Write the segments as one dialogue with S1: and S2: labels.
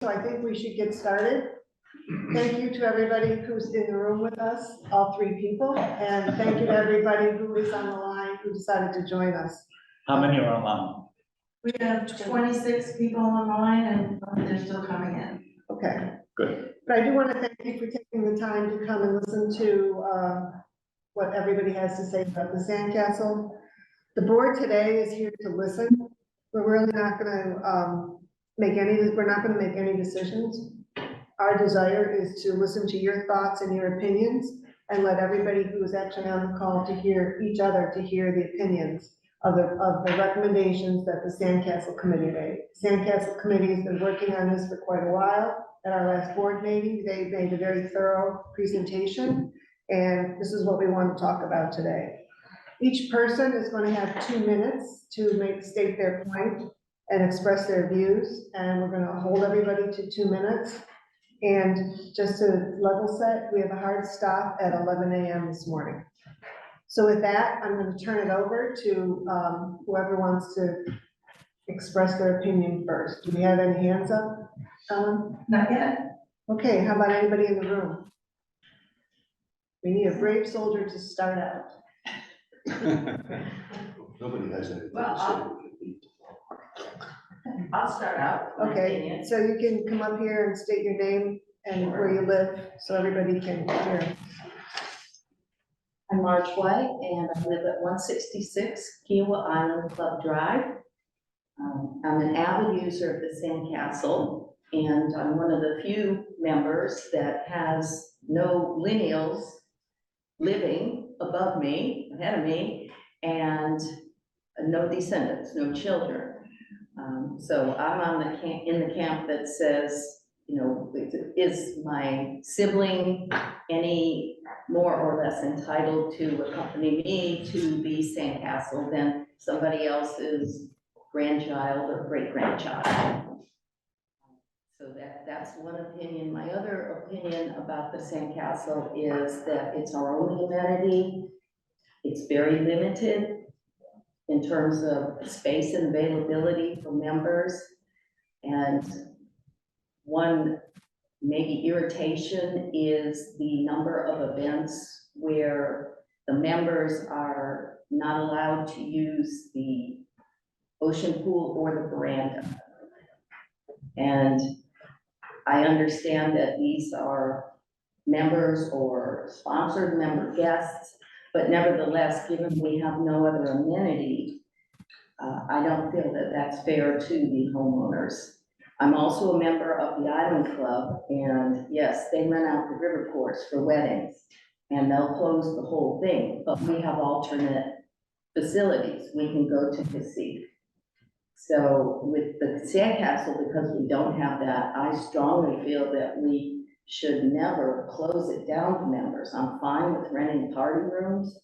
S1: So I think we should get started. Thank you to everybody who's in the room with us, all three people, and thank you to everybody who is on the line who decided to join us.
S2: How many are online?
S3: We have 26 people on the line and they're still coming in.
S1: Okay.
S2: Good.
S1: But I do want to thank you for taking the time to come and listen to what everybody has to say about the Sandcastle. The board today is here to listen. We're really not going to make any decisions. Our desire is to listen to your thoughts and your opinions and let everybody who is actually on the call to hear each other, to hear the opinions of the recommendations that the Sandcastle Committee made. Sandcastle Committee has been working on this for quite a while. At our last board meeting, they made a very thorough presentation, and this is what we want to talk about today. Each person is going to have 2 minutes to state their point and express their views, and we're going to hold everybody to 2 minutes. And just to level set, we have a hard stop at 11 a.m. this morning. So with that, I'm going to turn it over to whoever wants to express their opinion first. Do we have any hands up, Ellen?
S3: Not yet.
S1: Okay, how about anybody in the room? We need a brave soldier to start out.
S4: Nobody has anything
S3: Well,
S4: to
S3: I'll start out.
S1: Okay, so you can come up here and state your name and where you live, so everybody can hear.
S5: I'm Marge White, and I live at 166 Kiowa Island Club Drive. I'm an avid user of the Sandcastle, and I'm one of the few members that has no lineals living above me, ahead of me, and no descendants, no children. So I'm in the camp that says, you know, is my sibling any more or less entitled to accompany me to the Sandcastle than somebody else's grandchild or great-grandchild? So that's one opinion. My other opinion about the Sandcastle is that it's our only amenity. It's very limited in terms of space and availability for members. And one maybe irritation is the number of events where the members are not allowed to use the ocean pool or the veranda. And I understand that these are members or sponsored member guests, but nevertheless, given we have no other amenity, I don't feel that that's fair to the homeowners. I'm also a member of the Island Club, and yes, they rent out the river course for weddings, and they'll close the whole thing, but we have alternate facilities. We can go to KICA. So with the Sandcastle, because we don't have that, I strongly feel that we should never close it down to members. I'm fine with renting party rooms,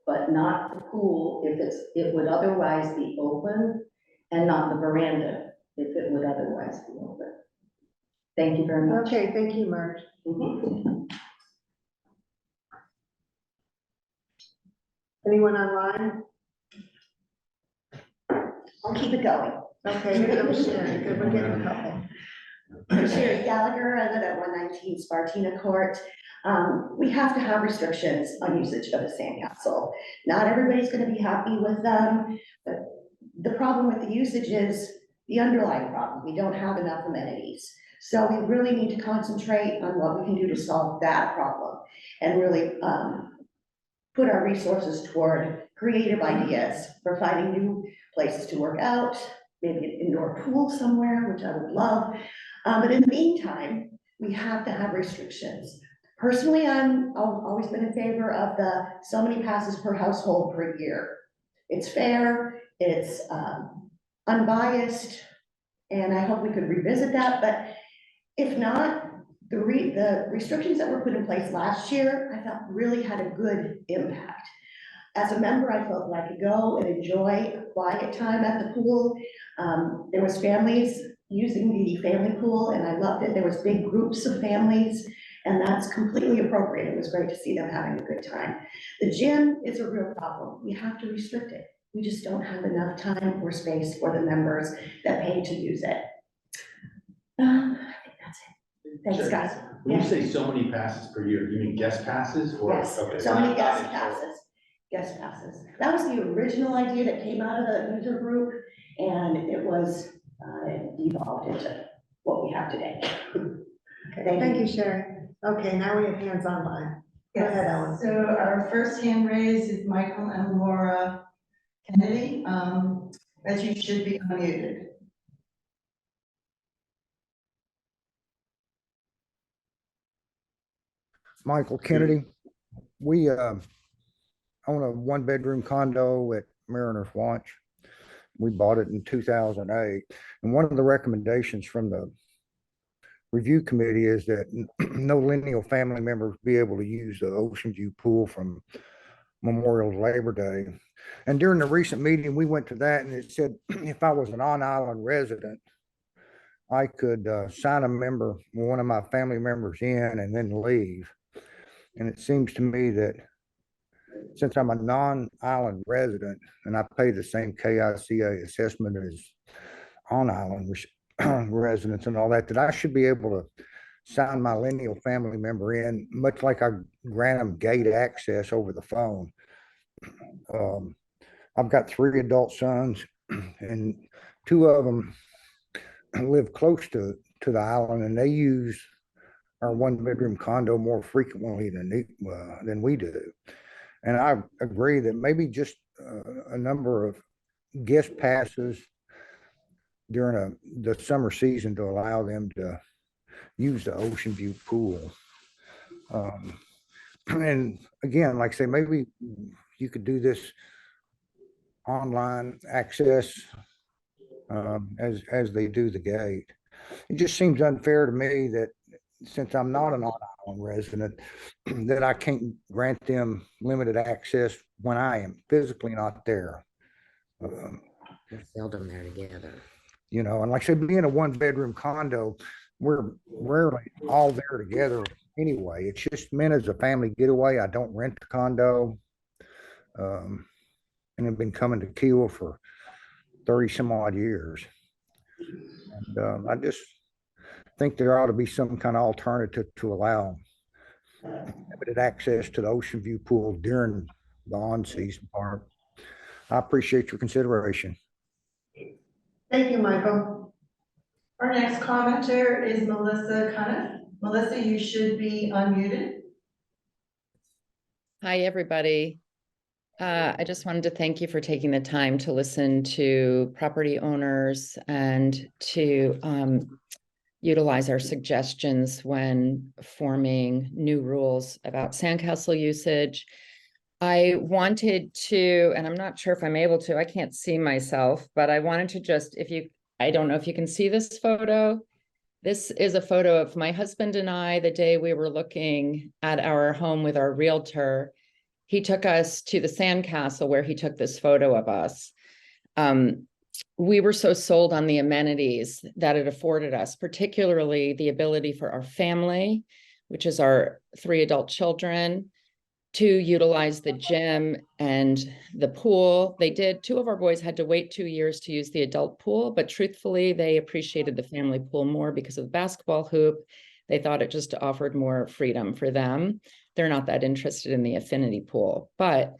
S5: but not the pool if it would otherwise be open, and not the veranda if it would otherwise be open. Thank you very much.
S1: Okay, thank you, Marge. Anyone online?
S6: I'll keep it going.
S1: Okay, here comes Sharon. Good, we're getting a couple.
S6: I'm Sherry Gallagher. I live at 119 Spartina Court. We have to have restrictions on usage of the Sandcastle. Not everybody's going to be happy with them, but the problem with the usage is the underlying problem. We don't have enough amenities. So we really need to concentrate on what we can do to solve that problem and really put our resources toward creative ideas for finding new places to work out, maybe an indoor pool somewhere, which I would love. But in the meantime, we have to have restrictions. Personally, I've always been in favor of the so many passes per household per year. It's fair, it's unbiased, and I hope we could revisit that. But if not, the restrictions that were put in place last year, I felt really had a good impact. As a member, I felt like I could go and enjoy a quiet time at the pool. There was families using the family pool, and I loved it. There was big groups of families, and that's completely appropriate. It was great to see them having a good time. The gym is a real problem. We have to restrict it. We just don't have enough time or space for the members that pay to use it. I think Thanks,
S2: Sure.
S6: guys.
S2: When you say so many passes per year, you mean guest passes or?
S6: Yes,
S2: Okay,
S6: so many
S2: not
S6: guest
S2: in total.
S6: passes, guest passes. That was the original idea that came out of the user group, and it was evolved into what we have today.
S1: Okay, thank you, Sherry. Okay, now we have hands online. Go ahead, Ellen.
S3: So our first hand raised is Michael and Laura Kennedy, as you should be unmuted.
S4: Michael Kennedy. We own a one-bedroom condo at Mariner's Launch. We bought it in 2008. And one of the recommendations from the review committee is that no lineal family members be able to use the Ocean View pool from Memorial to Labor Day. And during the recent meeting, we went to that and it said, if I was an on-island resident, I could sign one of my family members in and then leave. And it seems to me that since I'm a non-island resident and I pay the same KICA assessment as on-island residents and all that, that I should be able to sign my lineal family member in, much like I grant them gate access over the phone. I've got 3 adult sons and 2 of them live close to the island, and they use our one-bedroom condo more frequently than we do. And I agree that maybe just a number of guest passes during the summer season to allow them to use the Ocean View pool. And again, like I say, maybe you could do this online access as they do the gate. It just seems unfair to me that since I'm not an on-island resident, that I can't grant them limited access when I am physically not there.
S7: We're seldom there together.
S4: You know, and like I said, being a one-bedroom condo, we're rarely all there together anyway. It's just meant as a family getaway. I don't rent the condo. And I've been coming to KICA for 30 some odd years. And I just think there ought to be some kind of alternative to allow limited access to the Ocean View pool during the on-season part. I appreciate your consideration.
S1: Thank you, Michael.
S3: Our next commenter is Melissa Cuniff. Melissa, you should be unmuted.
S8: Hi, everybody. I just wanted to thank you for taking the time to listen to property owners and to utilize our suggestions when forming new rules about sandcastle usage. I wanted to, and I'm not sure if I'm able to, I can't see myself, but I wanted to just, I don't know if you can see this photo. This is a photo of my husband and I the day we were looking at our home with our realtor. He took us to the Sandcastle where he took this photo of us. We were so sold on the amenities that it afforded us, particularly the ability for our family, which is our 3 adult children, to utilize the gym and the pool. 2 of our boys had to wait 2 years to use the adult pool, but truthfully, they appreciated the family pool more because of the basketball hoop. They thought it just offered more freedom for them. They're not that interested in the affinity pool, but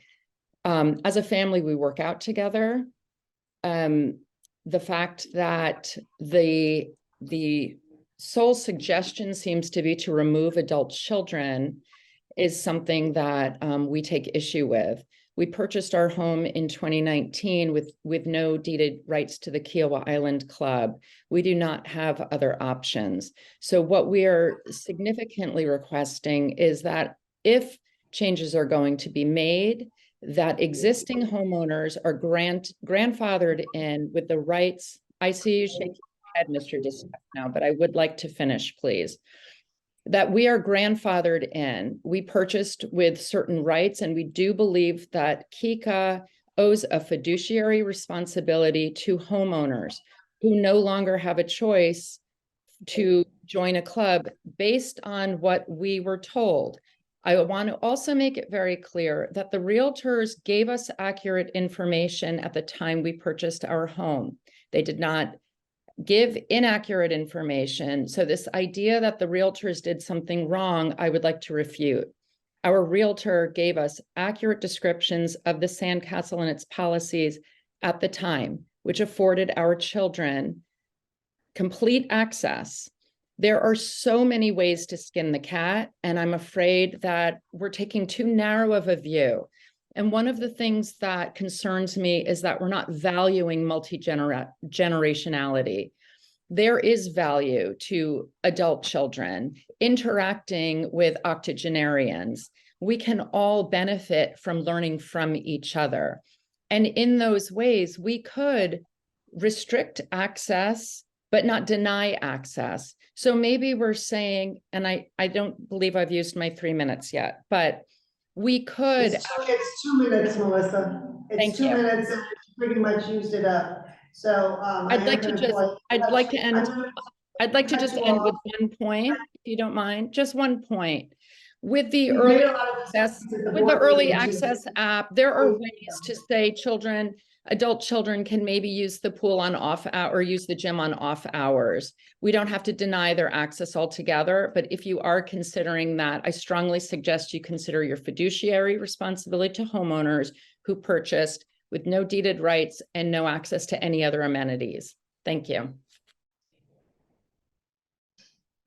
S8: as a family, we work out together. The fact that the sole suggestion seems to be to remove adult children is something that we take issue with. We purchased our home in 2019 with no deeded rights to the Kiowa Island Club. We do not have other options. So what we are significantly requesting is that if changes are going to be made, that existing homeowners are grandfathered in with the rights. I see you shaking your head, Mr. Disco, now, but I would like to finish, please. That we are grandfathered in. We purchased with certain rights, and we do believe that KICA owes a fiduciary responsibility to homeowners who no longer have a choice to join a club based on what we were told. I want to also make it very clear that the realtors gave us accurate information at the time we purchased our home. They did not give inaccurate information. So this idea that the realtors did something wrong, I would like to refute. Our realtor gave us accurate descriptions of the Sandcastle and its policies at the time, which afforded our children complete access. There are so many ways to skin the cat, and I'm afraid that we're taking too narrow of a view. And one of the things that concerns me is that we're not valuing multi-generationality. There is value to adult children interacting with octogenarians. We can all benefit from learning from each other. And in those ways, we could restrict access, but not deny access. So maybe we're saying, and I don't believe I've used my 3 minutes yet, but we could.
S1: It's 2 minutes, Melissa.
S8: Thank
S1: It's 2
S8: you.
S1: minutes and you pretty much used it up. So,
S8: I'd like to just, I'd like to end just end with one point, if you don't mind, just one point. With the early access, with the early access app, there are ways to say children, adult children can maybe use the pool on off hour or use the gym on off hours. We don't have to deny their access altogether, but if you are considering that, I strongly suggest you consider your fiduciary responsibility to homeowners who purchased with no deeded rights and no access to any other amenities. Thank you.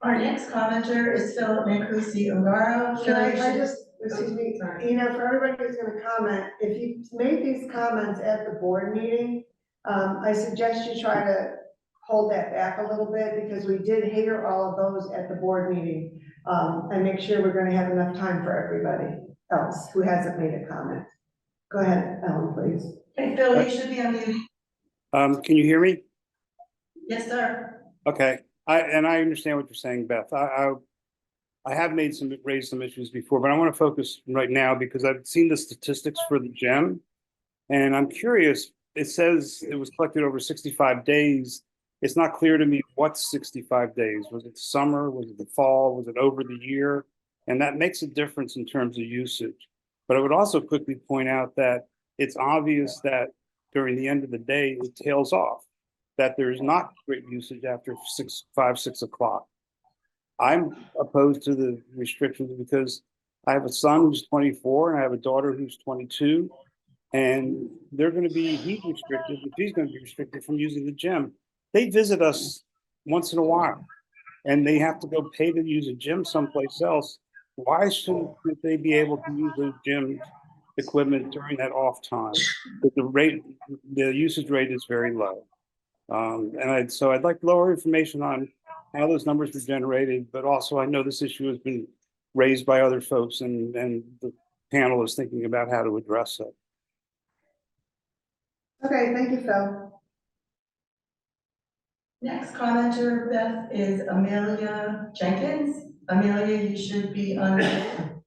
S3: Our next commenter is Philip Mancusi Ungaro.
S1: Can I
S3: Phil, you
S1: just, excuse me, for everybody who's gonna comment, if you made these comments at the board meeting, I suggest you try to hold that back a little bit, because we did hear all of those at the board meeting, and make sure we're gonna have enough time for everybody else who hasn't made a comment. Go ahead, Ellen, please.
S3: Hey, Phil, you should be unmuted.
S9: Can you hear me?
S3: Yes, sir.
S9: Okay, I understand what you're saying, Beth. I have raised some issues before, but I want to focus right now because I've seen the statistics for the gem, and I'm curious. It says it was collected over 65 days. It's not clear to me what's 65 days. Was it summer? Was it the fall? Was it over the year? And that makes a difference in terms of usage. But I would also quickly point out that it's obvious that during the end of the day, it tails off, that there's not great usage after 5, 6 o'clock. I'm opposed to the restrictions because I have a son who's 24 and I have a daughter who's 22, and they're going to be heat restricted, and she's going to be restricted from using the gym. They visit us once in a while, and they have to go pay to use a gym someplace else. Why shouldn't they be able to use the gym equipment during that off time? But the usage rate is very low. So I'd like lower information on how those numbers were generated, but also I know this issue has been raised by other folks, and the panel is thinking about how to address it.
S1: Okay, thank you, Phil.
S3: Next commenter, Beth, is Amelia Jenkins. Amelia, you should be unmuted.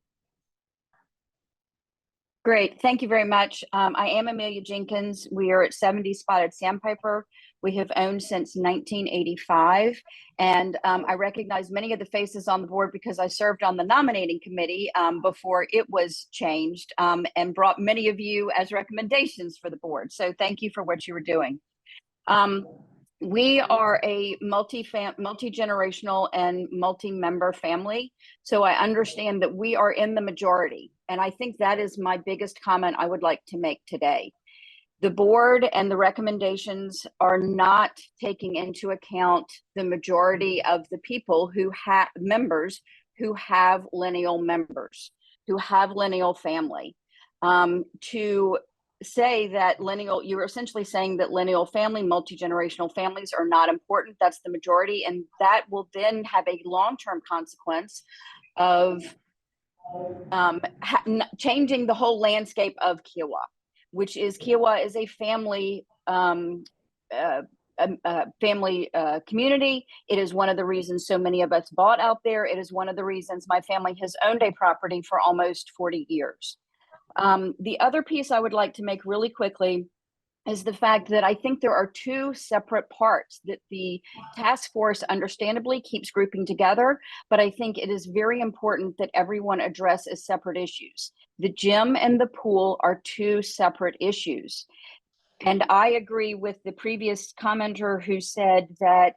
S10: Great, thank you very much. I am Amelia Jenkins. We are at 70 Spotted Sandpiper. We have owned since 1985. And I recognize many of the faces on the board because I served on the nominating committee before it was changed, and brought many of you as recommendations for the board. So thank you for what you were doing. We are a multi-generational and multi-member family. So I understand that we are in the majority. And I think that is my biggest comment I would like to make today. The board and the recommendations are not taking into account the majority of the people who have members who have lineal members, who have lineal family. To say that you're essentially saying that lineal family, multi-generational families are not important. That's the majority. And that will then have a long-term consequence of changing the whole landscape of KICA, which is KICA is a family community. It is one of the reasons so many of us bought out there. It is one of the reasons my family has owned a property for almost 40 years. The other piece I would like to make really quickly is the fact that I think there are two separate parts that the task force understandably keeps grouping together, but I think it is very important that everyone address as separate issues. The gym and the pool are two separate issues. And I agree with the previous commenter who said that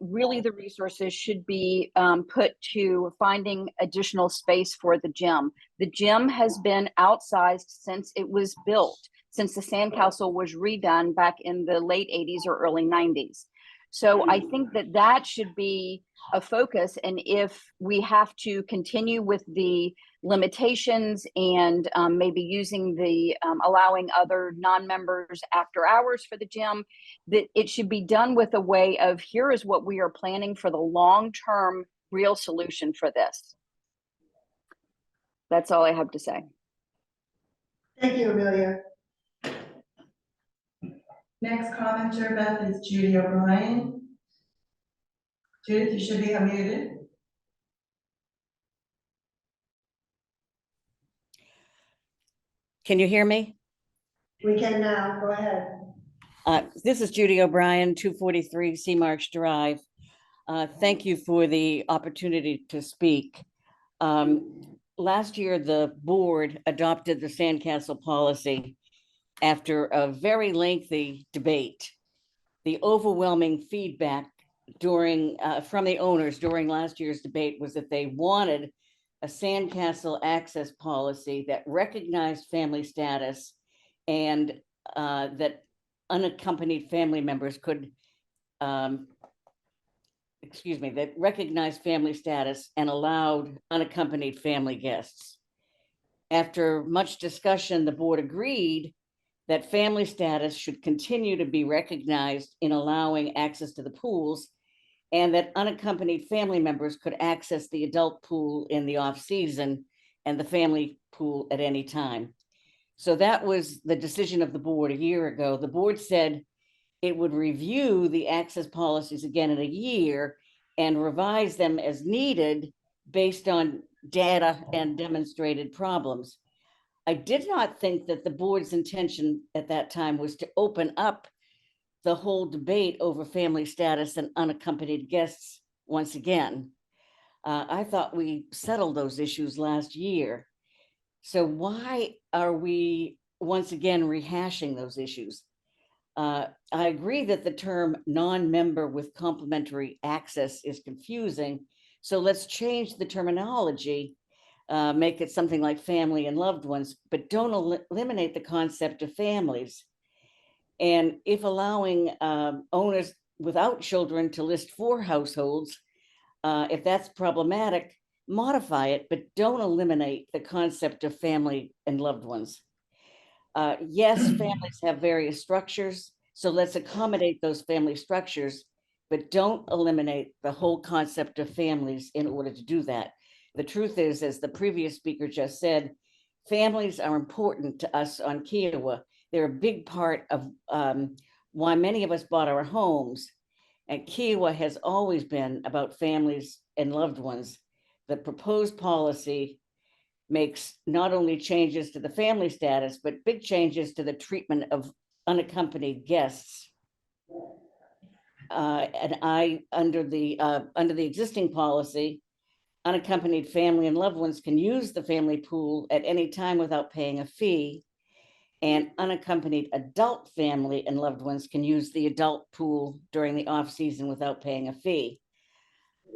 S10: really the resources should be put to finding additional space for the gym. The gym has been outsized since it was built, since the Sandcastle was redone back in the late 80s or early 90s. So I think that that should be a focus. And if we have to continue with the limitations and maybe using the allowing other non-members after hours for the gym, that it should be done with a way of, here is what we are planning for the long-term real solution for this. That's all I have to say.
S1: Thank you, Amelia.
S3: Next commenter, Beth, is Judy O'Brien. Judith, you should be unmuted.
S11: Can you hear me?
S1: We can now, go ahead.
S11: This is Judy O'Brien, 243 Sea Marsh Drive. Thank you for the opportunity to speak. Last year, the board adopted the Sandcastle policy after a very lengthy debate. The overwhelming feedback from the owners during last year's debate was that they wanted a Sandcastle access policy that recognized family status and that unaccompanied family members could, that recognized family status and allowed unaccompanied family guests. After much discussion, the board agreed that family status should continue to be recognized in allowing access to the pools, and that unaccompanied family members could access the adult pool in the off season and the family pool at any time. So that was the decision of the board a year ago. The board said it would review the access policies again in a year and revise them as needed based on data and demonstrated problems. I did not think that the board's intention at that time was to open up the whole debate over family status and unaccompanied guests once again. I thought we settled those issues last year. So why are we once again rehashing those issues? I agree that the term non-member with complimentary access is confusing. So let's change the terminology, make it something like family and loved ones, but don't eliminate the concept of families. And if allowing owners without children to list 4 households, if that's problematic, modify it, but don't eliminate the concept of family and loved ones. Yes, families have various structures, so let's accommodate those family structures, but don't eliminate the whole concept of families in order to do that. The truth is, as the previous speaker just said, families are important to us on KICA. They're a big part of why many of us bought our homes. And KICA has always been about families and loved ones. The proposed policy makes not only changes to the family status, but big changes to the treatment of unaccompanied guests. And under the existing policy, unaccompanied family and loved ones can use the family pool at any time without paying a fee. And unaccompanied adult family and loved ones can use the adult pool during the off season without paying a fee.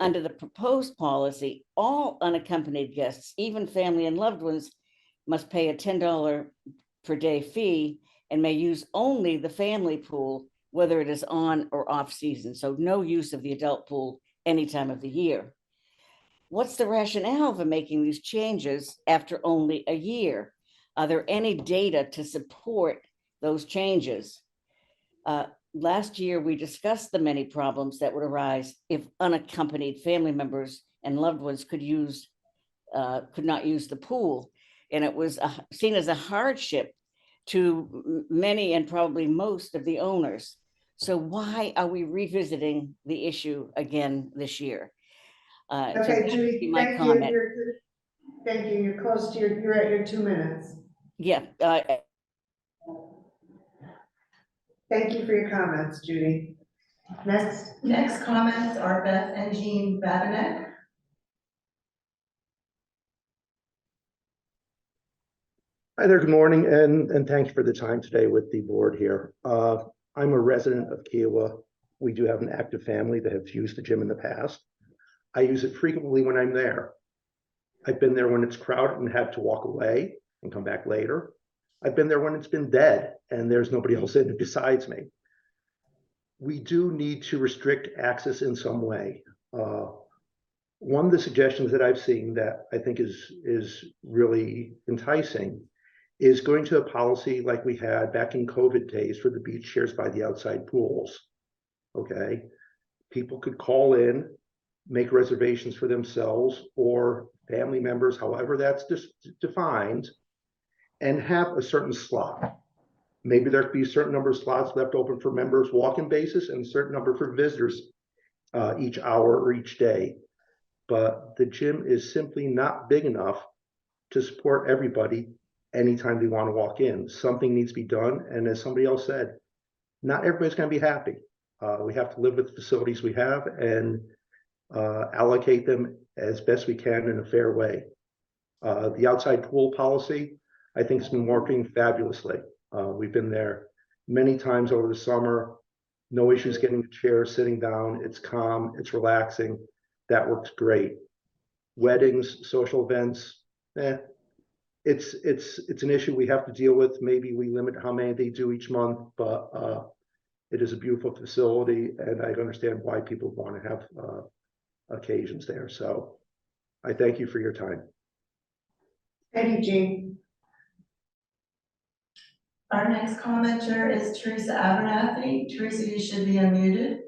S11: Under the proposed policy, all unaccompanied guests, even family and loved ones, must pay a $10 per day fee and may use only the family pool, whether it is on or off season. So no use of the adult pool any time of the year. What's the rationale for making these changes after only a year? Are there any data to support those changes? Last year, we discussed the many problems that would arise if unaccompanied family members and loved ones could not use the pool. And it was seen as a hardship to many and probably most of the owners. So why are we revisiting the issue again this year?
S1: Okay, Judy, thank you. Thank you. You're close to you're at your 2 minutes.
S11: Yeah.
S1: Thank you for your comments, Judy. Next.
S3: Next comments are Beth and Jean Babinek.
S12: Hi there, good morning, and thank you for the time today with the board here. I'm a resident of Kiowa. We do have an active family that have used the gym in the past. I use it frequently when I'm there. I've been there when it's crowded and had to walk away and come back later. I've been there when it's been dead and there's nobody else in it besides me. We do need to restrict access in some way. One of the suggestions that I've seen that I think is really enticing is going to a policy like we had back in COVID days for the beach chairs by the outside pools. Okay, people could call in, make reservations for themselves or family members, however that's defined, and have a certain slot. Maybe there could be a certain number of slots left open for members walk-in basis and a certain number for visitors each hour or each day. But the gym is simply not big enough to support everybody anytime they want to walk in. Something needs to be done. And as somebody else said, not everybody's going to be happy. We have to live with the facilities we have and allocate them as best we can in a fair way. The outside pool policy, I think, has been working fabulously. We've been there many times over the summer. No issues getting a chair, sitting down. It's calm, it's relaxing. That works great. Weddings, social events, it's an issue we have to deal with. Maybe we limit how many they do each month, but it is a beautiful facility, and I understand why people want to have occasions there. So I thank you for your time.
S1: Thank you, Jean.
S3: Our next commenter is Teresa Abernathy. Teresa, you should be unmuted.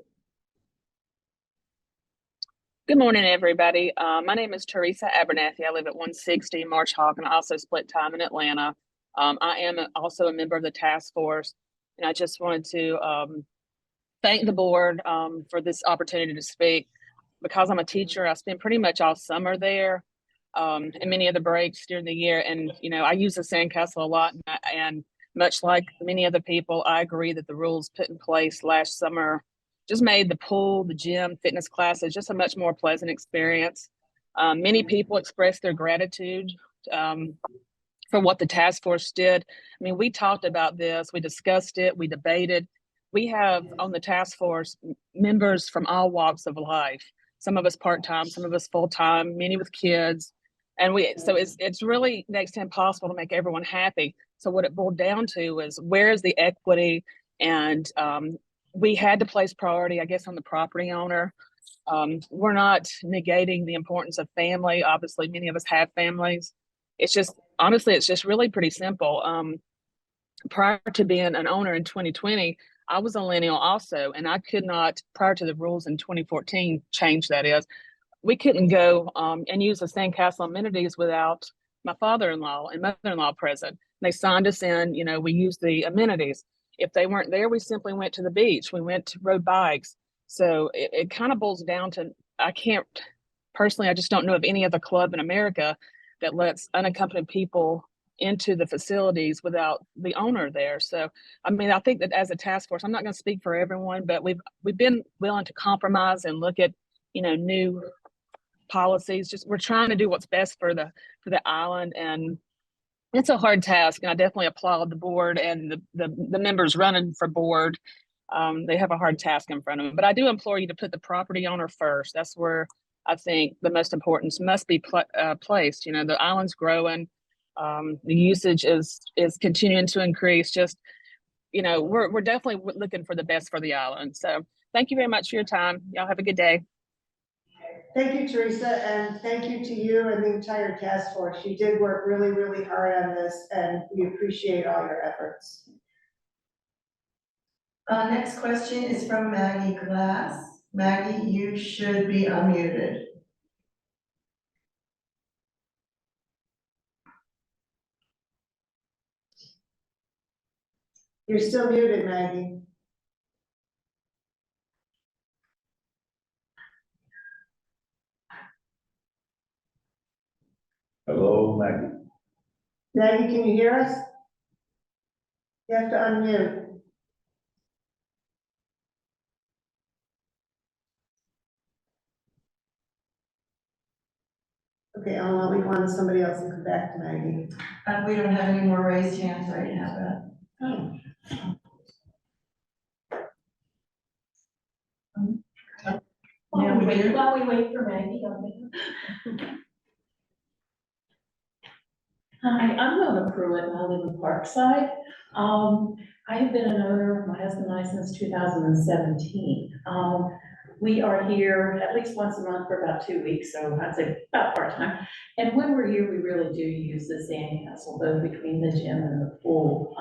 S13: Good morning, everybody. My name is Teresa Abernathy. I live at 160 Marsh Hawk, and I also split time in Atlanta. I am also a member of the task force, and I just wanted to thank the board for this opportunity to speak. Because I'm a teacher, I spend pretty much all summer there and many of the breaks during the year. And, you know, I use the Sandcastle a lot, and much like many other people, I agree that the rules put in place last summer just made the pool, the gym, fitness classes just a much more pleasant experience. Many people expressed their gratitude for what the task force did. I mean, we talked about this, we discussed it, we debated. We have on the task force members from all walks of life. Some of us part-time, some of us full-time, many with kids. And so it's really next to impossible to make everyone happy. So what it boiled down to is where is the equity? And we had to place priority, I guess, on the property owner. We're not negating the importance of family. Obviously, many of us have families. It's just, honestly, it's just really pretty simple. Prior to being an owner in 2020, I was a millennial also, and I could not, prior to the rules in 2014, change that is, we couldn't go and use the Sandcastle amenities without my father-in-law and mother-in-law present. They signed us in, you know, we used the amenities. If they weren't there, we simply went to the beach. We went to rode bikes. So it kind of boils down to, I can't, personally, I just don't know of any other club in America that lets unaccompanied people into the facilities without the owner there. So, I mean, I think that as a task force, I'm not going to speak for everyone, but we've been willing to compromise and look at, you know, new policies. Just we're trying to do what's best for the island, and it's a hard task. And I definitely applaud the board and the members running for board. They have a hard task in front of them, but I do implore you to put the property owner first. That's where I think the most importance must be placed. You know, the island's growing. The usage is continuing to increase. Just, you know, we're definitely looking for the best for the island. So thank you very much for your time. Y'all have a good day.
S1: Thank you, Teresa, and thank you to you and the entire task force. You did work really, really hard on this, and we appreciate all your efforts.
S3: Next question is from Maggie Glass. Maggie, you should be unmuted.
S1: You're still muted, Maggie.
S14: Hello, Maggie.
S1: Maggie, can you hear us? You have to unmute. Okay, I'll move on to somebody else and come back to Maggie.
S3: We don't have any more raised hands right now,
S1: Oh.
S3: but. Yeah, we do.
S14: While we wait for Maggie, Hi, I'm Nona Pruitt, and I live in Parkside. I have been an owner, my husband and I, since 2017. We are here at least once a month for about 2 weeks, so I'd say about part-time. And when we're here, we really do use the Sandcastle, both between the gym and the pool.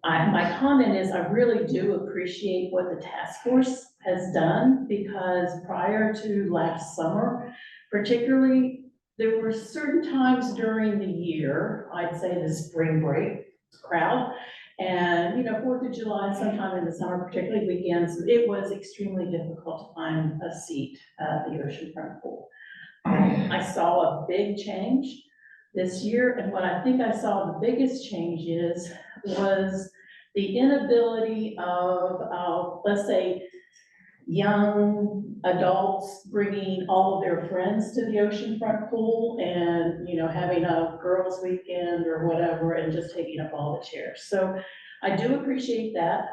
S14: My comment is I really do appreciate what the task force has done, because prior to last summer, particularly, there were certain times during the year, I'd say the spring break crowd, and, 4th of July, sometime in the summer, particularly weekends, it was extremely difficult to find a seat at the oceanfront pool. I saw a big change this year, and what I think I saw the biggest change was the inability of, let's say, young adults bringing all of their friends to the oceanfront pool and, having a girls' weekend or whatever and just taking up all the chairs. So I do appreciate that.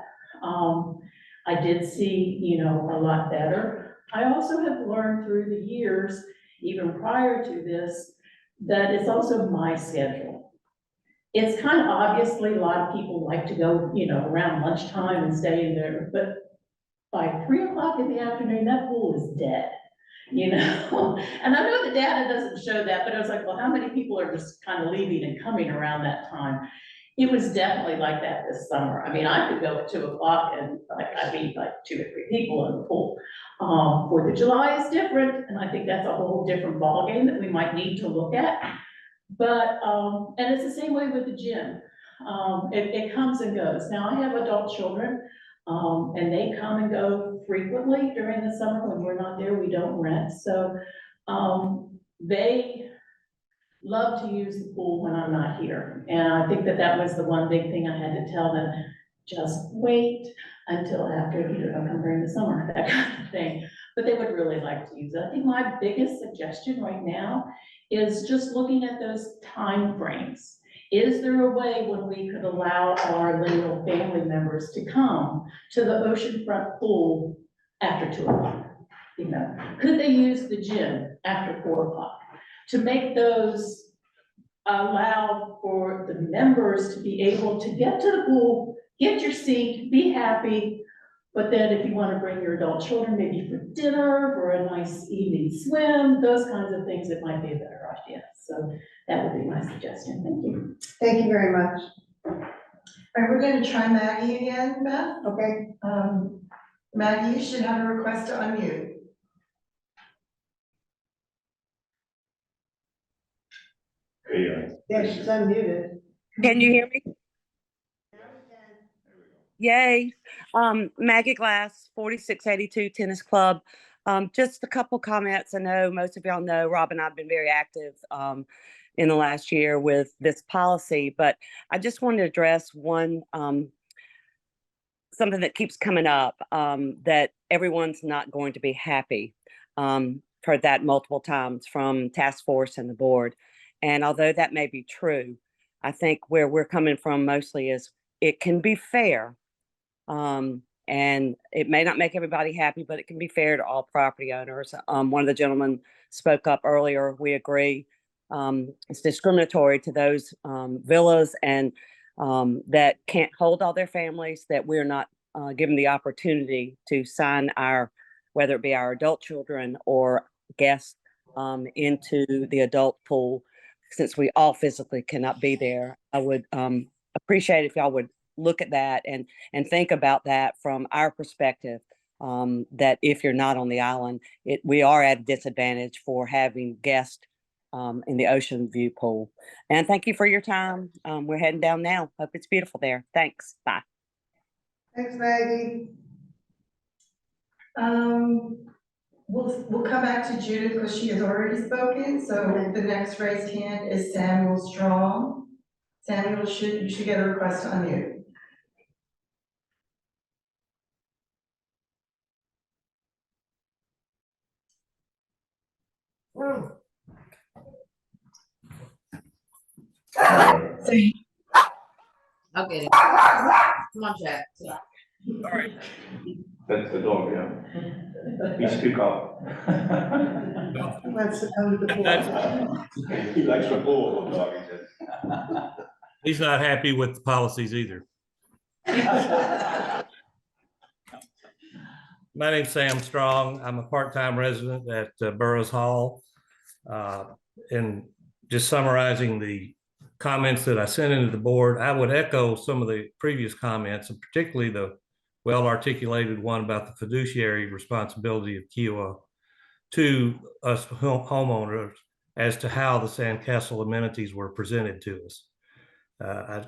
S14: I did see, a lot better. I also have learned through the years, even prior to this, that it's also my schedule. It's kind of obviously a lot of people like to go, around lunchtime and stay in there, but by 3 o'clock in the afternoon, that pool is dead, And I know the data doesn't show that, but I was like, well, how many people are just kind of leaving and coming around that time? It was definitely like that this summer. I mean, I could go at 2 o'clock and I'd be like 2 or 3 people in the pool. 4th of July is different, and I think that's a whole different ballgame that we might need to look at. But, and it's the same way with the gym. It comes and goes. Now, I have adult children, and they come and go frequently during the summer. When we're not there, we don't rent. So, they love to use the pool when I'm not here. And I think that was the one big thing I had to tell them, just wait until after, come during the summer, that kind of thing. But they would really like to use it. I think my biggest suggestion right now is just looking at those time frames. Is there a way when we could allow our lineal family members to come to the oceanfront pool after 2 o'clock? Could they use the gym after 4 o'clock? To make those allow for the members to be able to get to the pool, get your seat, be happy. But then if you want to bring your adult children, maybe for dinner, for a nice evening swim, those kinds of things, it might be a better idea. So that would be my suggestion. Thank you.
S1: Thank you very much.
S3: All right, we're gonna try Maggie again, Beth.
S1: Okay.
S3: Maggie, you should have a request to unmute.
S1: Yeah, she's unmuted.
S15: Can you hear me? Yay. Maggie Glass, 4682 Tennis Club. Just a couple comments. I know most of y'all know Rob and I have been very active in the last year with this policy, but I just wanted to address one something that keeps coming up, that everyone's not going to be happy. Heard that multiple times from task force and the board. And although that may be true, I think where we're coming from mostly is it can be fair. And it may not make everybody happy, but it can be fair to all property owners. One of the gentlemen spoke up earlier. We agree. It's discriminatory to those villas and that can't hold all their families, that we're not given the opportunity to sign whether it be our adult children or guests into the adult pool, since we all physically cannot be there. I would appreciate if y'all would look at that and think about that from our perspective, that if you're not on the island, we are at a disadvantage for having guests in the ocean view pool. And thank you for your time. We're heading down now. Hope it's beautiful there. Thanks. Bye.
S1: Thanks, Maggie.
S3: We'll come back to Judith because she has already spoken. So the next raised hand is Samuel Strong. Samuel, you should get a request to unmute.
S7: I'll get it. Come on, Jack.
S2: That's the dog, yeah. He speak up.
S1: Let's come to the board.
S2: He likes the bull, the dog, he says.
S16: He's not happy with the policies either. My name's Sam Strong. I'm a part-time resident at Burroughs Hall. And just summarizing the comments that I sent into the board, I would echo some of the previous comments, and particularly the well-articulated one about the fiduciary responsibility of KICA to us homeowners as to how the Sandcastle amenities were presented to us.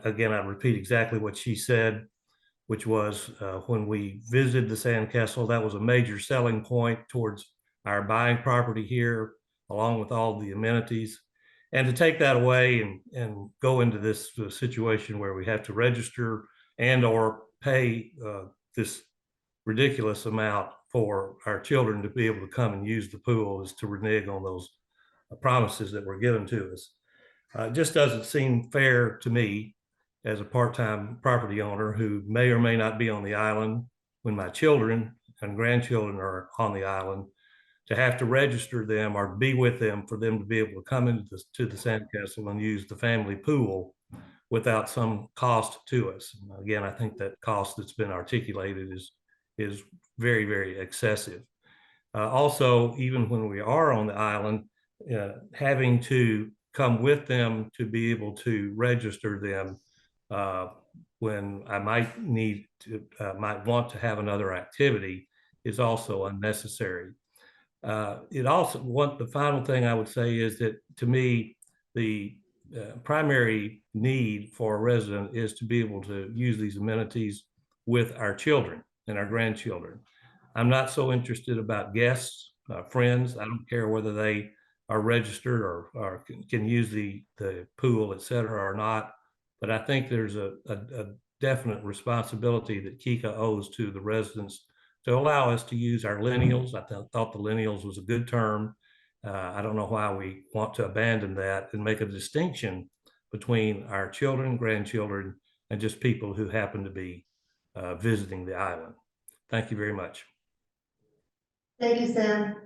S16: Again, I repeat exactly what she said, which was when we visited the Sandcastle, that was a major selling point towards our buying property here, along with all the amenities. And to take that away and go into this situation where we have to register and or pay this ridiculous amount for our children to be able to come and use the pool is to renege on those promises that were given to us. It just doesn't seem fair to me as a part-time property owner who may or may not be on the island when my children and grandchildren are on the island to have to register them or be with them for them to be able to come into the Sandcastle and use the family pool without some cost to us. Again, I think that cost that's been articulated is very, very excessive. Also, even when we are on the island, having to come with them to be able to register them when I might want to have another activity is also unnecessary. The final thing I would say is that to me, the primary need for a resident is to be able to use these amenities with our children and our grandchildren. I'm not so interested about guests, friends. I don't care whether they are registered or can use the pool, et cetera, or not. But I think there's a definite responsibility that KICA owes to the residents to allow us to use our lineals. I thought the lineals was a good term. I don't know why we want to abandon that and make a distinction between our children, grandchildren, and just people who happen to be visiting the island. Thank you very much.
S1: Thank you, Sam.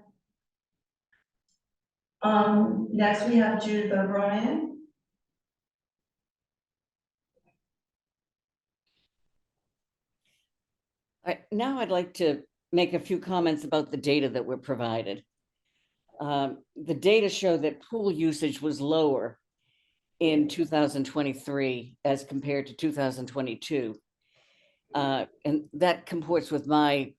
S3: Next we have Judith O'Brien.
S11: Now I'd like to make a few comments about the data that were provided. The data show that pool usage was lower in 2023 as compared to 2022. And that comports with my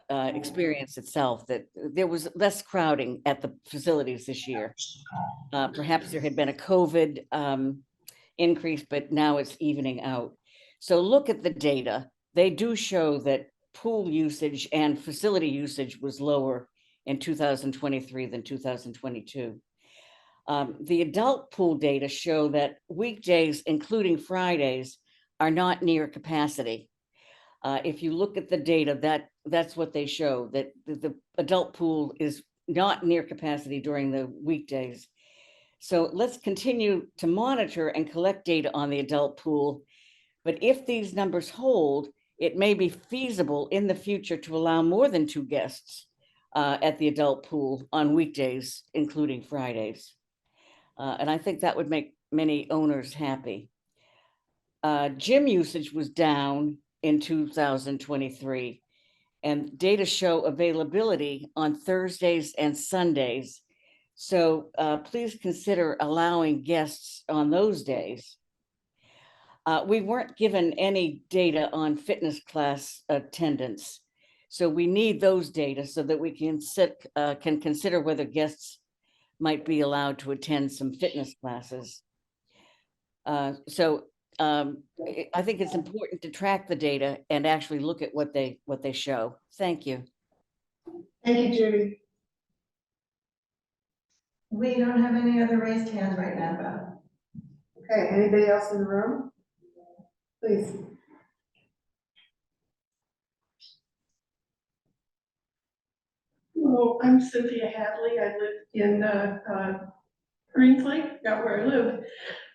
S11: experience itself, that there was less crowding at the facilities this year. Perhaps there had been a COVID increase, but now it's evening out. So look at the data. They do show that pool usage and facility usage was lower in 2023 than 2022. The adult pool data show that weekdays, including Fridays, are not near capacity. If you look at the data, that's what they show, that the adult pool is not near capacity during the weekdays. So let's continue to monitor and collect data on the adult pool. But if these numbers hold, it may be feasible in the future to allow more than 2 guests at the adult pool on weekdays, including Fridays. And I think that would make many owners happy. Gym usage was down in 2023, and data show availability on Thursdays and Sundays. So please consider allowing guests on those days. We weren't given any data on fitness class attendance. So we need those data so that we can consider whether guests might be allowed to attend some fitness classes. I think it's important to track the data and actually look at what they show. Thank you.
S1: Thank you, Judy.
S3: We don't have any other raised hands right now, Beth.
S1: Okay, anybody else in the room? Please.
S17: Well, I'm Cynthia Hadley. I live in Greens Lake, not where I live.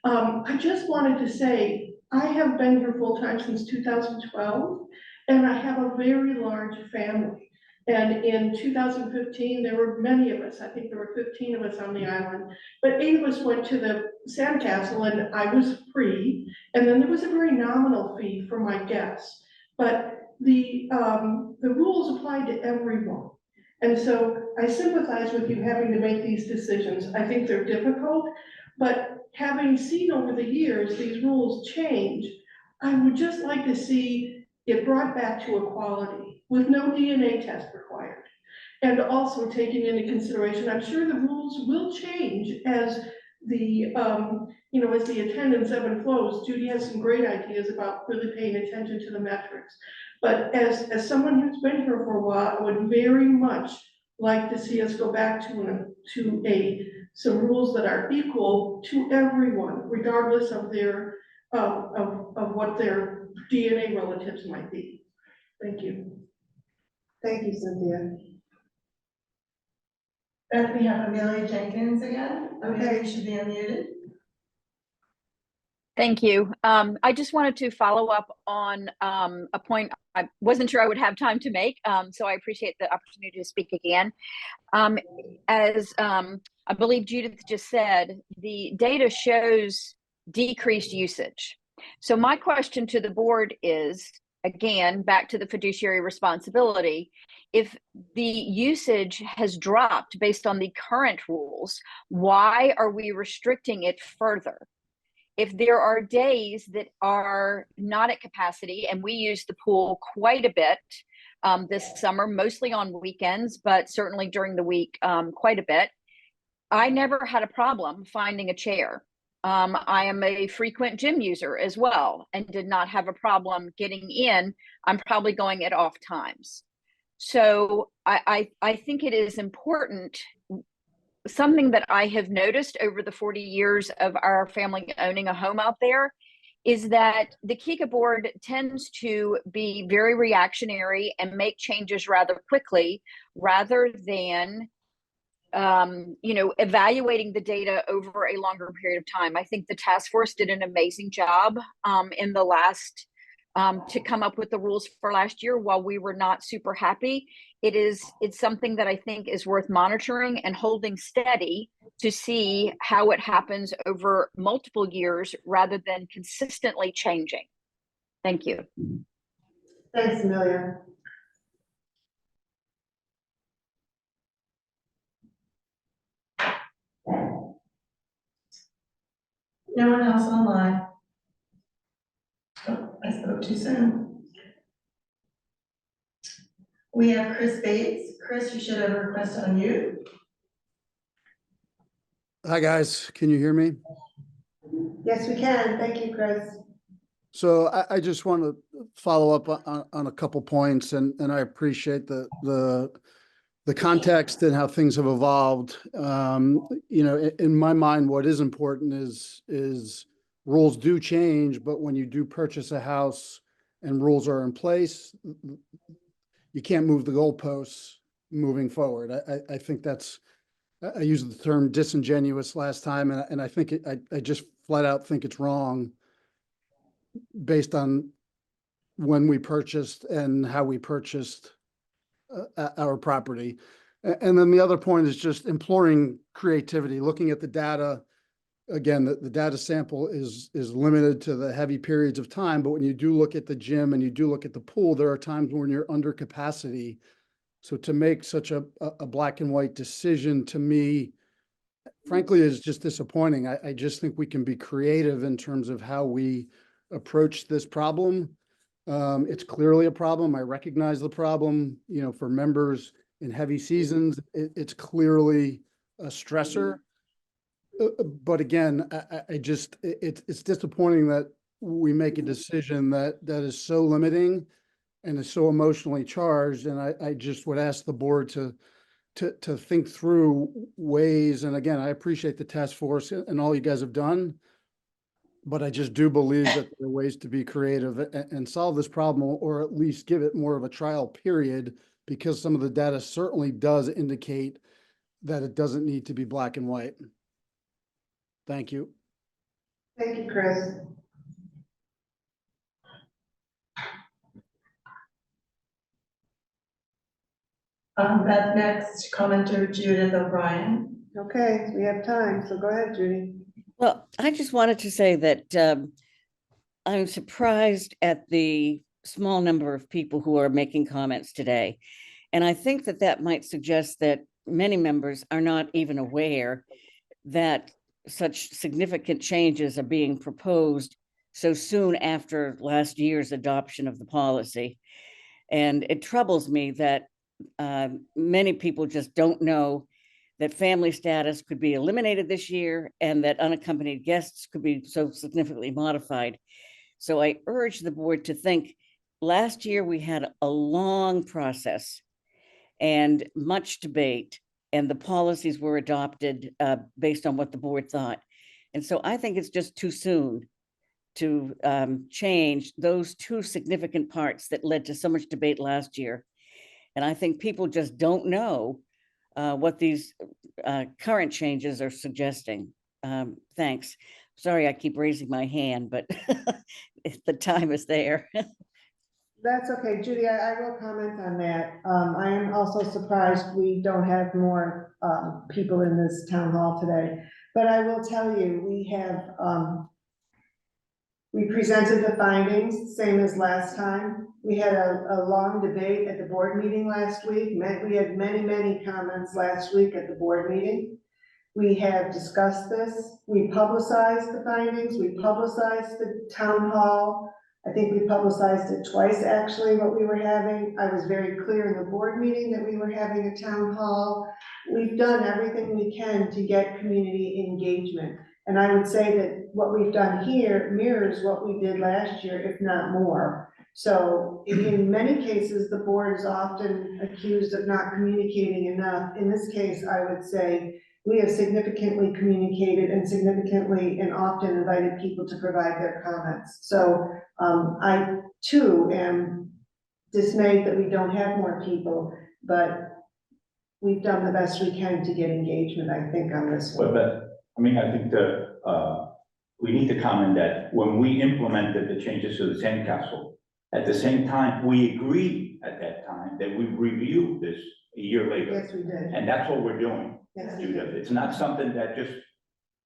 S17: I just wanted to say, I have been here full-time since 2012, and I have a very large family. And in 2015, there were many of us, I think there were 15 of us on the island, but 8 of us went to the Sandcastle, and I was free. And then there was a very nominal fee for my guests, but the rules applied to everyone. And so I sympathize with you having to make these decisions. I think they're difficult, but having seen over the years these rules change, I would just like to see it brought back to equality with no DNA test required. And also taking into consideration, I'm sure the rules will change as the, as the attendance ebb and flows. Judy has some great ideas about really paying attention to the metrics. But as someone who's been here for a while, I would very much like to see us go back to some rules that are equal to everyone, regardless of their, of what their DNA relatives might be. Thank you.
S1: Thank you, Cynthia.
S3: Beth, we have Amelia Jenkins again.
S1: Okay.
S3: Amelia, you should be unmuted.
S10: Thank you. I just wanted to follow up on a point I wasn't sure I would have time to make, so I appreciate the opportunity to speak again. As I believe Judith just said, the data shows decreased usage. So my question to the board is, again, back to the fiduciary responsibility, if the usage has dropped based on the current rules, why are we restricting it further? If there are days that are not at capacity, and we use the pool quite a bit this summer, mostly on weekends, but certainly during the week, quite a bit, I never had a problem finding a chair. I am a frequent gym user as well, and did not have a problem getting in. I'm probably going at off times. So I think it is important. Something that I have noticed over the 40 years of our family owning a home out there is that the KICA board tends to be very reactionary and make changes rather quickly, rather than evaluating the data over a longer period of time. I think the task force did an amazing job in the last to come up with the rules for last year. While we were not super happy, it's something that I think is worth monitoring and holding steady to see how it happens over multiple years rather than consistently changing. Thank you.
S1: Thanks, Amelia.
S3: No one else online? Oh, I spoke too soon. We have Chris Bates. Chris, you should have a request on you.
S18: Hi, guys. Can you hear me?
S1: Yes, we can. Thank you, Chris.
S18: So I just want to follow up on a couple points, and I appreciate the context and how things have evolved. In my mind, what is important is rules do change, but when you do purchase a house and rules are in place, you can't move the goalposts moving forward. I think I used the term disingenuous last time, and I think I just flat out think it's wrong based on when we purchased and how we purchased our property. And then the other point is just imploring creativity, looking at the data. Again, the data sample is limited to the heavy periods of time, but when you do look at the gym and you do look at the pool, there are times when you're under capacity. So to make such a black and white decision, to me, frankly, is just disappointing. I just think we can be creative in terms of how we approach this problem. It's clearly a problem. I recognize the problem, for members in heavy seasons, it's clearly a stressor. But again, it's disappointing that we make a decision that is so limiting and is so emotionally charged. And I just would ask the board to think through ways. And again, I appreciate the task force and all you guys have done, but I just do believe that there are ways to be creative and solve this problem, or at least give it more of a trial period, because some of the data certainly does indicate that it doesn't need to be black and white. Thank you.
S1: Thank you, Chris.
S3: Beth next, commenter Judith O'Brien.
S1: Okay, we have time, so go ahead, Judy.
S11: Well, I just wanted to say that I'm surprised at the small number of people who are making comments today. And I think that that might suggest that many members are not even aware that such significant changes are being proposed so soon after last year's adoption of the policy. And it troubles me that many people just don't know that family status could be eliminated this year and that unaccompanied guests could be so significantly modified. So I urge the board to think, last year we had a long process and much debate, and the policies were adopted based on what the board thought. And so I think it's just too soon to change those two significant parts that led to so much debate last year. And I think people just don't know what these current changes are suggesting. Thanks. Sorry, I keep raising my hand, but the time is there.
S1: That's okay, Judy, I will comment on that. I am also surprised we don't have more people in this town hall today. But I will tell you, we presented the findings, same as last time. We had a long debate at the board meeting last week. We had many comments last week at the board meeting. We have discussed this. We publicized the findings. We publicized the town hall. I think we publicized it twice, actually, what we were having. I was very clear in the board meeting that we were having a town hall. We've done everything we can to get community engagement. And I would say that what we've done here mirrors what we did last year, if not more. So in many cases, the board is often accused of not communicating enough. In this case, I would say we have significantly communicated and significantly and often invited people to provide their comments. So I too am dismayed that we don't have more people, but we've done the best we can to get engagement, I think, on this one.
S19: But I mean, I think that we need to comment that when we implemented the changes to the Sandcastle, at the same time, we agreed at that time that we review this a year later.
S1: Yes, we did.
S19: And that's what we're doing.
S1: Yes,
S19: Judith. It's not something that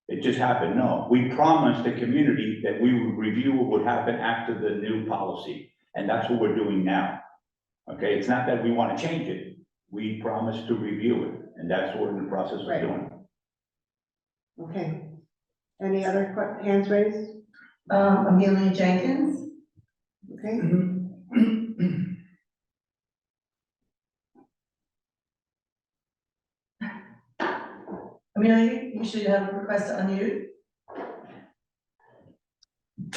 S19: it just happened. No, we promised the community that we would review what would happen after the new policy. And that's what we're doing now. Okay, it's not that we want to change it. We promised to review it. And that's what we're in the process of doing.
S1: Okay. Any other hands raised?
S3: Amelia Jenkins.
S1: Okay.
S3: Amelia, you should have a request to unmute.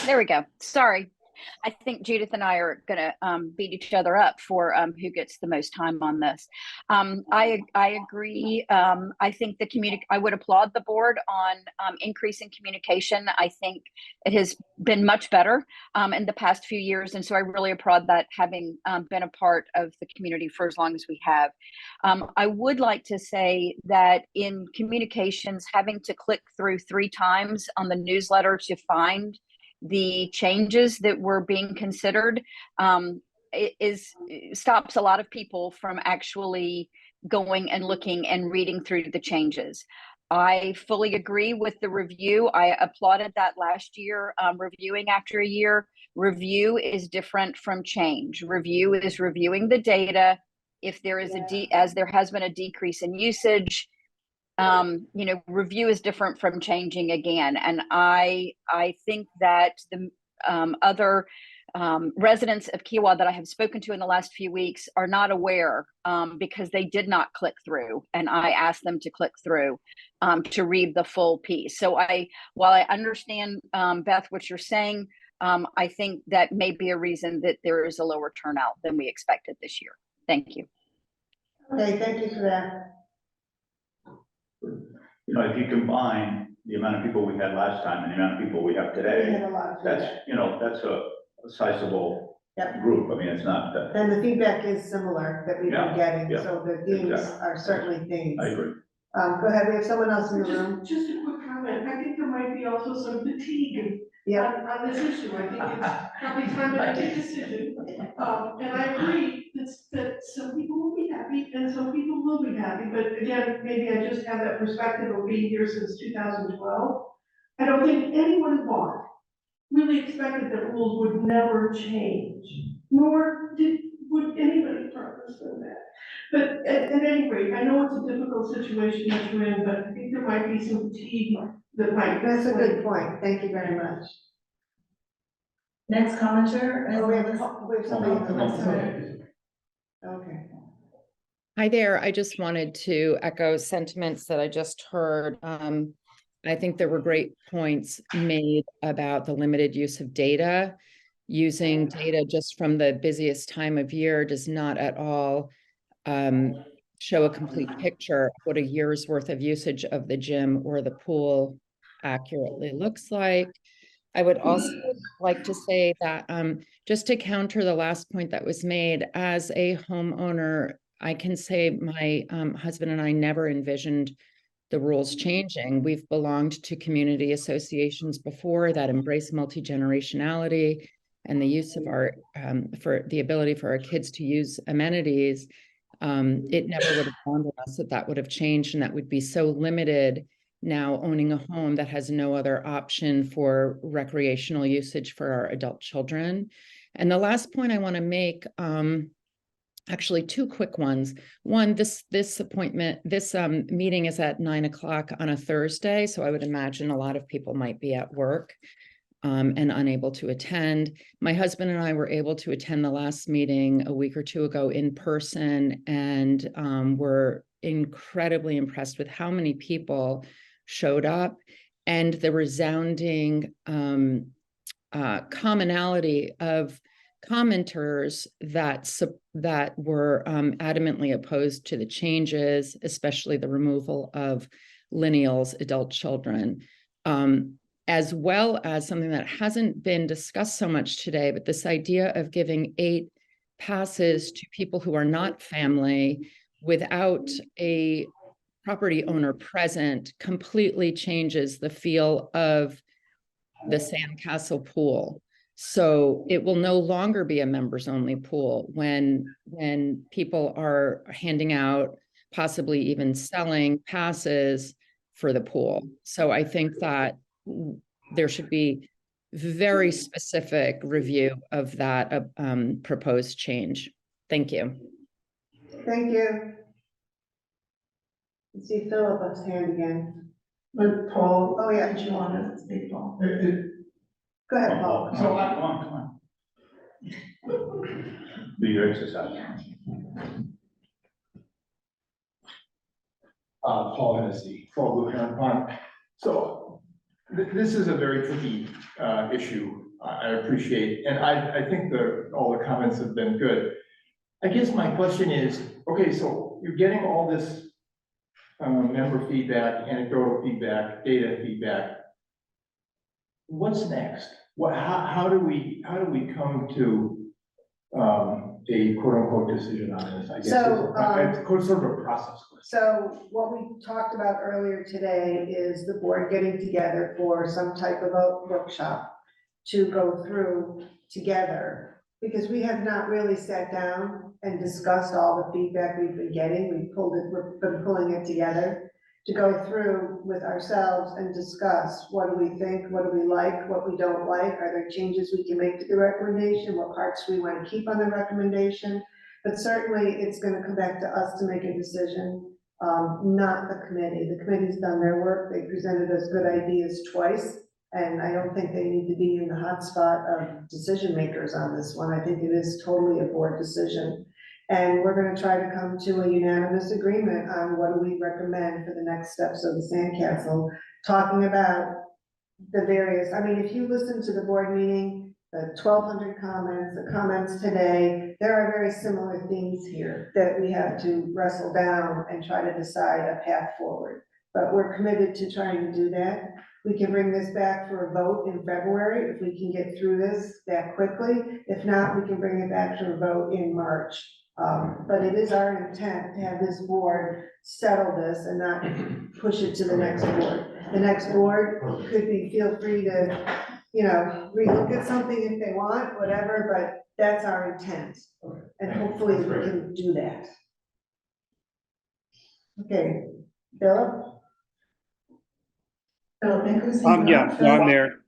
S10: There we go. Sorry. I think Judith and I are going to beat each other up for who gets the most time on this. I agree. I think I would applaud the board on increasing communication. I think it has been much better in the past few years. And so I really applaud that, having been a part of the community for as long as we have. I would like to say that in communications, having to click through 3 times on the newsletter to find the changes that were being considered it stops a lot of people from actually going and looking and reading through the changes. I fully agree with the review. I applauded that last year. Reviewing after a year, review is different from change. Review is reviewing the data. If there is as there has been a decrease in usage, review is different from changing again. And I think that the other residents of Kiowa that I have spoken to in the last few weeks are not aware because they did not click through, and I asked them to click through to read the full piece. So while I understand, Beth, what you're saying, I think that may be a reason that there is a lower turnout than we expected this year. Thank you.
S1: Okay, thank you for that.
S19: If you combine the amount of people we had last time and the amount of people we have today,
S1: We had a lot of
S19: that's a sizable group. I mean, it's not that.
S1: And the feedback is similar that we've been getting,
S19: yeah,
S1: so the themes
S19: exactly.
S1: are certainly themes.
S19: I agree.
S1: Go ahead, we have someone else in the room.
S17: Just a quick comment. I think there might be also some fatigue
S1: Yeah,
S17: on this issue. I think it's probably time to make a decision. And I agree that some people will be happy and some people will be happy. But again, maybe I just have that perspective of being here since 2012. I don't think anyone involved really expected that rules would never change, nor would anybody promise them that. But at any rate, I know it's a difficult situation that you're in, but I think there might be some fatigue that might.
S1: that's a good point. Thank you very much.
S3: Next commenter.
S1: Oh, we have somebody in the list. Okay.
S8: Hi there. I just wanted to echo sentiments that I just heard. I think there were great points made about the limited use of data. Using data just from the busiest time of year does not at all show a complete picture of what a year's worth of usage of the gym or the pool accurately looks like. I would also like to say that just to counter the last point that was made, as a homeowner, I can say my husband and I never envisioned the rules changing. We've belonged to community associations before that embrace multi-generationality and the use of our, for the ability for our kids to use amenities. It never would have dawned on us that that would have changed and that would be so limited now owning a home that has no other option for recreational usage for our adult children. And the last point I want to make, actually two quick ones. One, this meeting is at 9 o'clock on a Thursday, so I would imagine a lot of people might be at work and unable to attend. My husband and I were able to attend the last meeting a week or two ago in person, and were incredibly impressed with how many people showed up and the resounding commonality of commenters that were adamantly opposed to the changes, especially the removal of lineals, adult children, as well as something that hasn't been discussed so much today, but this idea of giving 8 passes to people who are not family without a property owner present completely changes the feel of the Sandcastle pool. So it will no longer be a members only pool when people are handing out, possibly even selling passes for the pool. So I think that there should be very specific review of that proposed change. Thank you.
S1: Thank you. Let's see Philip's hand again.
S17: But Paul,
S1: Oh, yeah.
S17: did you want to speak, Paul?
S1: Go ahead, Paul.
S19: Come on. Do your exercise.
S20: Paul Hennessy, 12 Blue Heron Pond. So this is a very tricky issue. I appreciate, and I think all the comments have been good. I guess my question is, okay, so you're getting all this member feedback, anecdotal feedback, data feedback. What's next? How do we come to a quote unquote decision on this? I guess
S1: So,
S20: it's sort of a process.
S1: So what we talked about earlier today is the board getting together for some type of a workshop to go through together, because we have not really sat down and discussed all the feedback we've been getting. We've been pulling it together to go through with ourselves and discuss what do we think, what do we like, what we don't like, are there changes we can make to the recommendation, what parts we want to keep on the recommendation. But certainly it's going to come back to us to make a decision, not the committee. The committee's done their work. They presented us good ideas twice, and I don't think they need to be in the hot spot of decision makers on this one. I think it is totally a board decision. And we're going to try to come to a unanimous agreement on what do we recommend for the next steps of the Sandcastle, talking about the various, I mean, if you listen to the board meeting, the 1,200 comments, the comments today, there are very similar themes here that we have to wrestle down and try to decide a path forward. But we're committed to trying to do that. We can bring this back for a vote in February if we can get through this that quickly. If not, we can bring it back to a vote in March. But it is our intent to have this board settle this and not push it to the next board. The next board could be, feel free to, relook at something if they want, whatever, but that's our intent. And hopefully we can do that. Okay, Philip?
S3: Philip Nichols?
S9: Yeah, no, I'm there.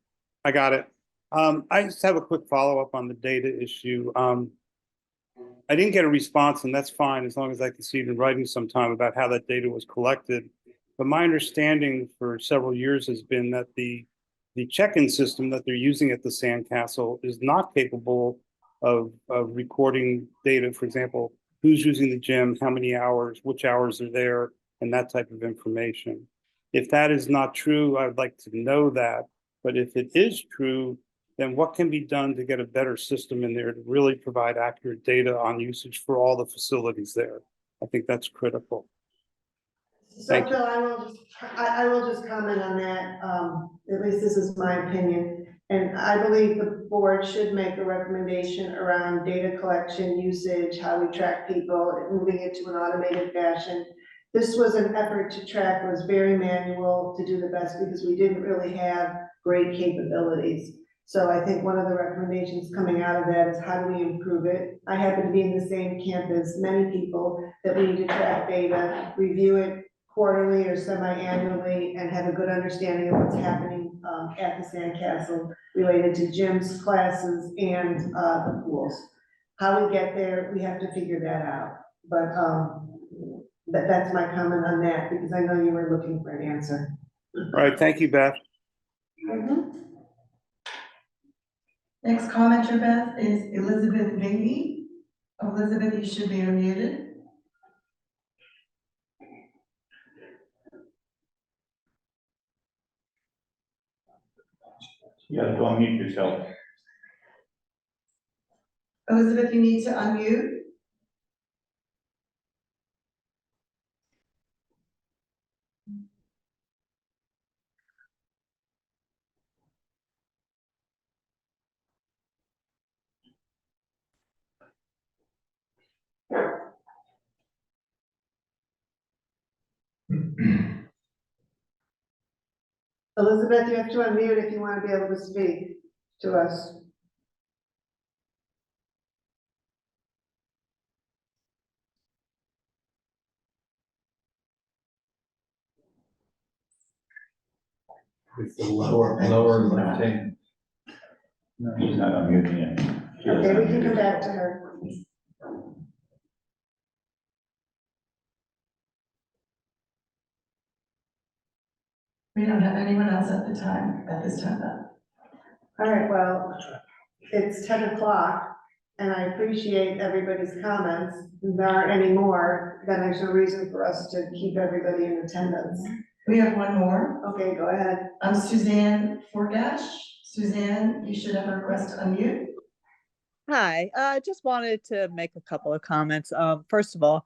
S9: I got it. I just have a quick follow-up on the data issue. I didn't get a response, and that's fine, as long as I can see it in writing sometime about how that data was collected. But my understanding for several years has been that the check-in system that they're using at the Sandcastle is not capable of recording data, for example, who's using the gym, how many hours, which hours are there, and that type of information. If that is not true, I'd like to know that. But if it is true, then what can be done to get a better system in there to really provide accurate data on usage for all the facilities there? I think that's critical.
S1: So Phil, I will just comment on that. At least this is my opinion. And I believe the board should make a recommendation around data collection, usage, how we track people, moving it to an automated fashion. This was an effort to track, was very manual to do the best because we didn't really have great capabilities. So I think one of the recommendations coming out of that is how do we improve it? I happen to be in the same camp as many people that we need to track data, review it quarterly or semi-annually, and have a good understanding of what's happening at the Sandcastle related to gyms, classes, and the pools. How we get there, we have to figure that out. But that's my comment on that, because I know you were looking for an answer.
S9: All right, thank you, Beth.
S3: Next commenter, Beth, is Elizabeth Vingy. Elizabeth, you should be unmuted.
S19: You have to unmute yourself.
S3: Elizabeth, you need to unmute.
S1: Elizabeth, you have to unmute if you want to be able to speak to us.
S2: It's the lower left hand.
S19: No, she's not unmuting yet.
S1: Okay, we can come back to her.
S3: We don't have anyone else at this time.
S1: All right, well, it's 10 o'clock, and I appreciate everybody's comments. If there aren't any more, then there's no reason for us to keep everybody in attendance.
S3: We have one more.
S1: Okay, go ahead.
S3: I'm Suzanne Forgash. Suzanne, you should have a request to unmute.
S21: Hi, I just wanted to make a couple of comments. First of all,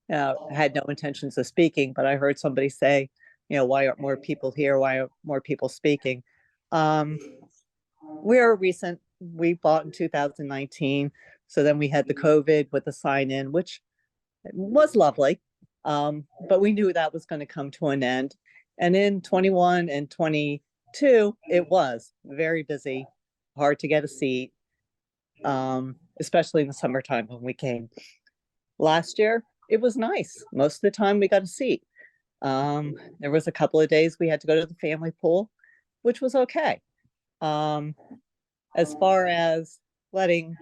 S21: I had no intentions of speaking, but I heard somebody say, why aren't more people here? Why aren't more people speaking? We're recent. We bought in 2019. So then we had the COVID with the sign-in, which was lovely. But we knew that was going to come to an end. And in 21 and 22, it was very busy, hard to get a seat. Especially in the summertime when we came. Last year, it was nice. Most of the time we got a seat. There was a couple of days we had to go to the family pool, which was okay. As far as letting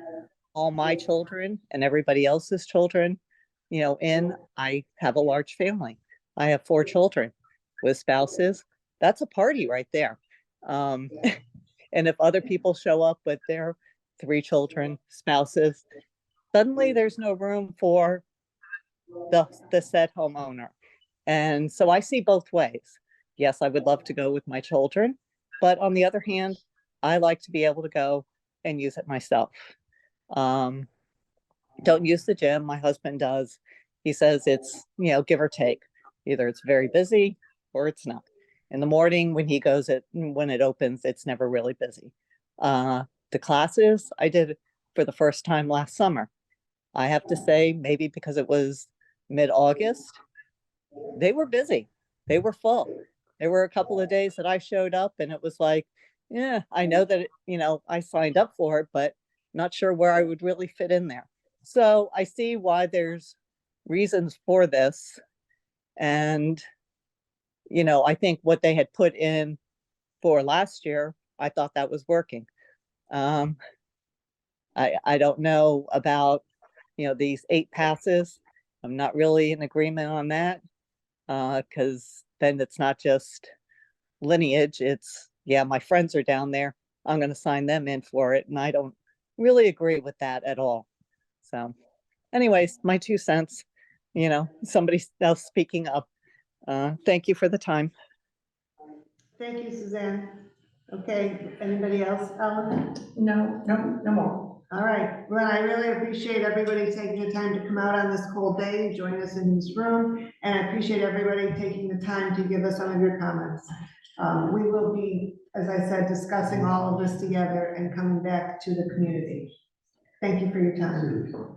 S21: all my children and everybody else's children, in, I have a large family. I have 4 children with spouses. That's a party right there. And if other people show up with their 3 children, spouses, suddenly there's no room for the said homeowner. And so I see both ways. Yes, I would love to go with my children, but on the other hand, I like to be able to go and use it myself. Don't use the gym. My husband does. He says it's, give or take. Either it's very busy or it's not. In the morning when he goes, when it opens, it's never really busy. The classes I did for the first time last summer. I have to say, maybe because it was mid-August, they were busy. They were full. There were a couple of days that I showed up and it was like, yeah, I know that, I signed up for it, but not sure where I would really fit in there. So I see why there's reasons for this. And, I think what they had put in for last year, I thought that was working. I don't know about, these 8 passes. I'm not really in agreement on that. Because then it's not just lineage, it's, yeah, my friends are down there, I'm going to sign them in for it. And I don't really agree with that at all. So anyways, my 2 cents, somebody else speaking up. Thank you for the time.
S1: Thank you, Suzanne. Okay, anybody else, Ellen?
S3: No more.
S1: All right, well, I really appreciate everybody taking the time to come out on this cold day and join us in this room. And I appreciate everybody taking the time to give us some of your comments. We will be, as I said, discussing all of this together and coming back to the community. Thank you for your time.